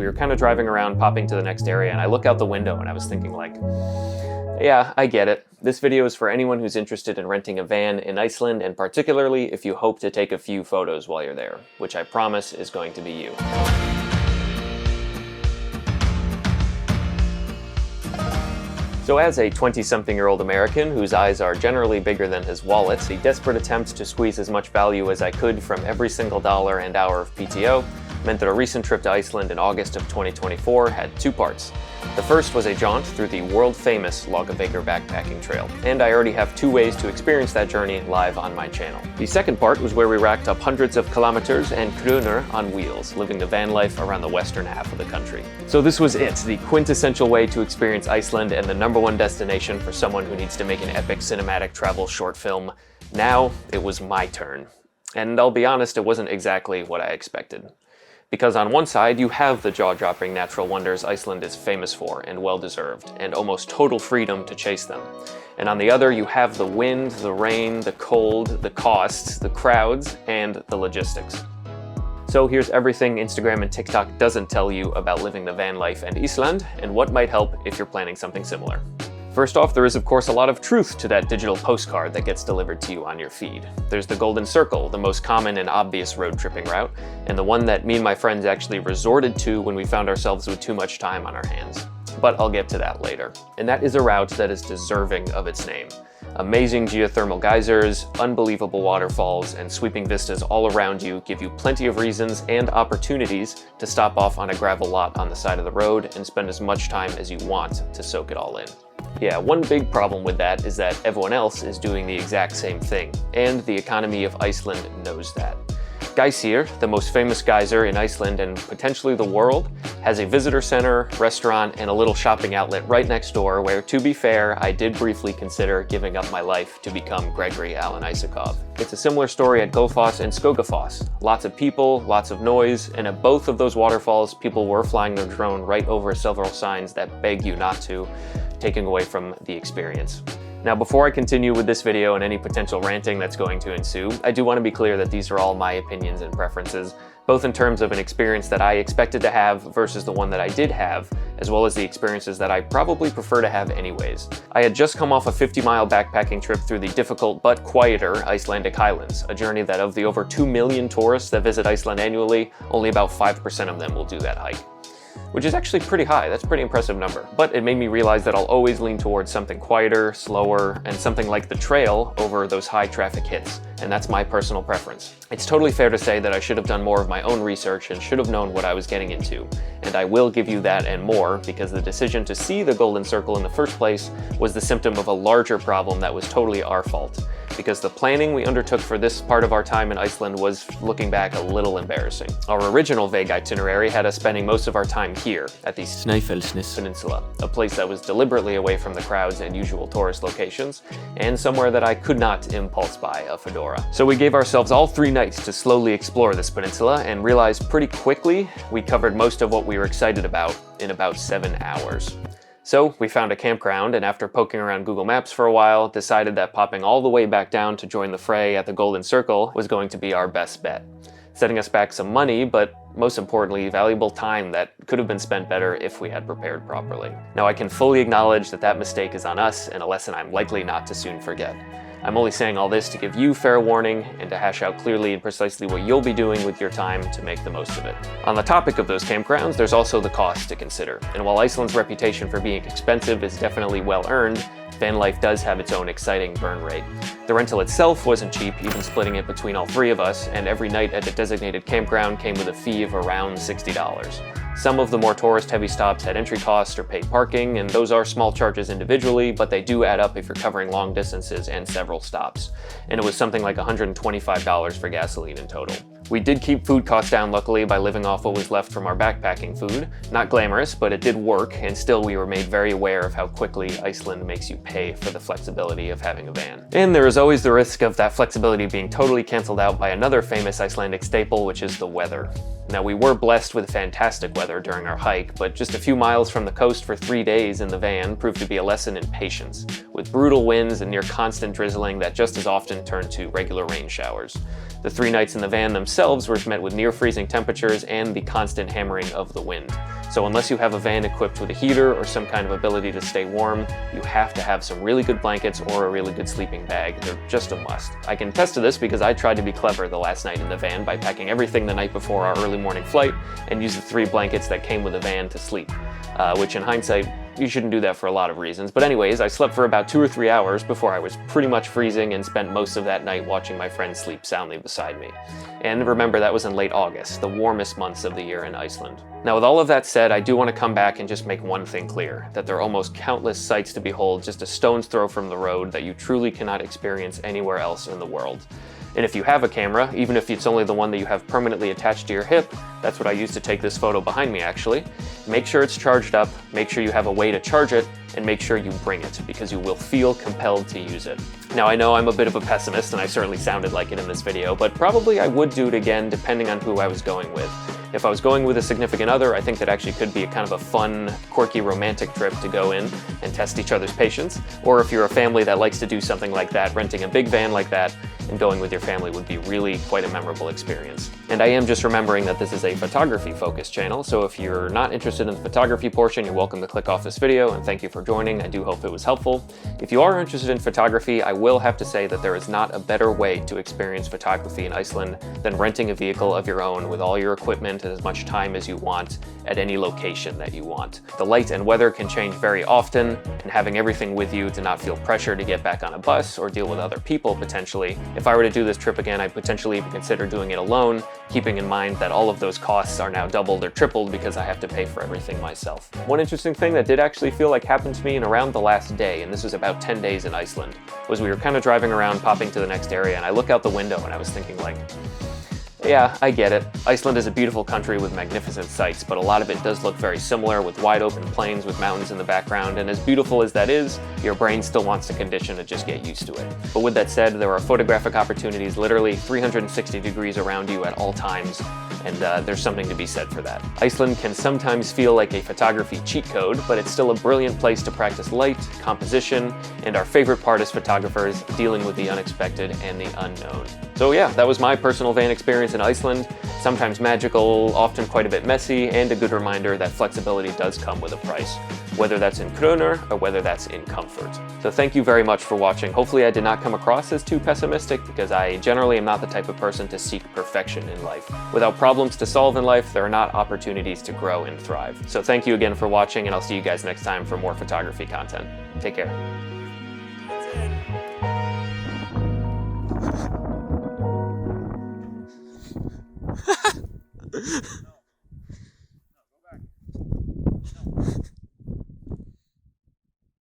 we were kind of driving around, popping to the next area, and I look out the window and I was thinking like, yeah, I get it. This video is for anyone who's interested in renting a van in Iceland, and particularly if you hope to take a few photos while you're there, which I promise is going to be you. So as a 20-something-year-old American whose eyes are generally bigger than his wallet, the desperate attempt to squeeze as much value as I could from every single dollar and hour of PTO meant that a recent trip to Iceland in August of 2024 had two parts. The first was a jaunt through the world-famous Laugavegur backpacking trail, and I already have two ways to experience that journey live on my channel. The second part was where we racked up hundreds of kilometers and kroner on wheels, living the van life around the western half of the country. So this was it, the quintessential way to experience Iceland and the #1 destination for someone who needs to make an epic cinematic travel short film. Now it was my turn. And I'll be honest, it wasn't exactly what I expected. Because on one side, you have the jaw-dropping natural wonders Iceland is famous for, and well-deserved, and almost total freedom to chase them. And on the other, you have the wind, the rain, the cold, the costs, the crowds, and the logistics. So here's everything Instagram and TikTok doesn't tell you about living the van life in Iceland, and what might help if you're planning something similar. First off, there is of course a lot of truth to that digital postcard that gets delivered to you on your feed. There's the Golden Circle, the most common and obvious road tripping route, and the one that me and my friends actually resorted to when we found ourselves with too much time on our hands. But I'll get to that later. And that is a route that is deserving of its name. Amazing geothermal geysers, unbelievable waterfalls, and sweeping vistas all around you give you plenty of reasons and opportunities to stop off on a gravel lot on the side of the road and spend as much time as you want to soak it all in. Yeah, one big problem with that is that everyone else is doing the exact same thing, and the economy of Iceland knows that. Geysir, the most famous geyser in Iceland and potentially the world, has a visitor center, restaurant, and a little shopping outlet right next door where, to be fair, I did briefly consider giving up my life to become Gregory Alan Isakov. It's a similar story at Gofoss and Skogafoss. Lots of people, lots of noise, and at both of those waterfalls, people were flying their drone right over several signs that beg you not to, taking away from the experience. Now, before I continue with this video and any potential ranting that's going to ensue, I do want to be clear that these are all my opinions and preferences, both in terms of an experience that I expected to have versus the one that I did have, as well as the experiences that I probably prefer to have anyways. I had just come off a 50-mile backpacking trip through the difficult but quieter Icelandic highlands, a journey that of the over 2 million tourists that visit Iceland annually, only about 5% of them will do that hike. Which is actually pretty high, that's a pretty impressive number. But it made me realize that I'll always lean towards something quieter, slower, and something like the trail over those high traffic hits, and that's my personal preference. It's totally fair to say that I should have done more of my own research and should have known what I was getting into, and I will give you that and more, because the decision to see the Golden Circle in the first place was the symptom of a larger problem that was totally our fault. Because the planning we undertook for this part of our time in Iceland was, looking back, a little embarrassing. Our original vague itinerary had us spending most of our time here, at the Snæfellsnes Peninsula, a place that was deliberately away from the crowds and usual tourist locations, and somewhere that I could not impulse buy a fedora. So we gave ourselves all 3 nights to slowly explore this peninsula, and realized pretty quickly we covered most of what we were excited about in about 7 hours. So we found a campground, and after poking around Google Maps for a while, decided that popping all the way back down to join the fray at the Golden Circle was going to be our best bet. Setting us back some money, but most importantly, valuable time that could have been spent better if we had prepared properly. Now, I can fully acknowledge that that mistake is on us, and a lesson I'm likely not to soon forget. I'm only saying all this to give you fair warning and to hash out clearly and precisely what you'll be doing with your time to make the most of it. On the topic of those campgrounds, there's also the cost to consider. And while Iceland's reputation for being expensive is definitely well earned, van life does have its own exciting burn rate. The rental itself wasn't cheap, even splitting it between all 3 of us, and every night at the designated campground came with a fee of around $60. Some of the more tourist-heavy stops had entry costs or paid parking, and those are small charges individually, but they do add up if you're covering long distances and several stops. And it was something like $125 for gasoline in total. We did keep food costs down, luckily, by living off what was left from our backpacking food. Not glamorous, but it did work, and still we were made very aware of how quickly Iceland makes you pay for the flexibility of having a van. And there is always the risk of that flexibility being totally canceled out by another famous Icelandic staple, which is the weather. Now, we were blessed with fantastic weather during our hike, but just a few miles from the coast for 3 days in the van proved to be a lesson in patience, with brutal winds and near constant drizzling that just as often turned to regular rain showers. The 3 nights in the van themselves were met with near freezing temperatures and the constant hammering of the wind. So unless you have a van equipped with a heater or some kind of ability to stay warm, you have to have some really good blankets or a really good sleeping bag. They're just a must. I can attest to this because I tried to be clever the last night in the van by packing everything the night before our early morning flight and used the 3 blankets that came with the van to sleep, which in hindsight, you shouldn't do that for a lot of reasons. But anyways, I slept for about 2 or 3 hours before I was pretty much freezing and spent most of that night watching my friend sleep soundly beside me. And remember, that was in late August, the warmest months of the year in Iceland. Now, with all of that said, I do want to come back and just make one thing clear, that there are almost countless sights to behold just a stone's throw from the road that you truly cannot experience anywhere else in the world. And if you have a camera, even if it's only the one that you have permanently attached to your hip, that's what I used to take this photo behind me actually, make sure it's charged up, make sure you have a way to charge it, and make sure you bring it, because you will feel compelled to use it. Now I know I'm a bit of a pessimist, and I certainly sounded like it in this video, but probably I would do it again depending on who I was going with. If I was going with a significant other, I think that actually could be a kind of a fun, quirky, romantic trip to go in and test each other's patience. Or if you're a family that likes to do something like that, renting a big van like that and going with your family would be really quite a memorable experience. And I am just remembering that this is a photography-focused channel, so if you're not interested in the photography portion, you're welcome to click off this video, and thank you for joining. I do hope it was helpful. If you are interested in photography, I will have to say that there is not a better way to experience photography in Iceland than renting a vehicle of your own with all your equipment and as much time as you want at any location that you want. The light and weather can change very often, and having everything with you to not feel pressure to get back on a bus or deal with other people potentially. If I were to do this trip again, I'd potentially even consider doing it alone, keeping in mind that all of those costs are now doubled or tripled because I have to pay for everything myself. One interesting thing that did actually feel like happened to me in around the last day, and this was about 10 days in Iceland, was we were kind of driving around, popping to the next area, and I look out the window and I was thinking like, yeah, I get it. Iceland is a beautiful country with magnificent sights, but a lot of it does look very similar with wide open plains with mountains in the background, and as beautiful as that is, your brain still wants to condition to just get used to it. But with that said, there are photographic opportunities literally 360 degrees around you at all times, and there's something to be said for that. Iceland can sometimes feel like a photography cheat code, but it's still a brilliant place to practice light, composition, and our favorite part as photographers, dealing with the unexpected and the unknown. So yeah, that was my personal van experience in Iceland. Sometimes magical, often quite a bit messy, and a good reminder that flexibility does come with a price, whether that's in kroner or whether that's in comfort. So thank you very much for watching. Hopefully I did not come across as too pessimistic, because I generally am not the type of person to seek perfection in life. Without problems to solve in life, there are not opportunities to grow and thrive. So thank you again for watching, and I'll see you guys next time for more photography content. Take care. Ha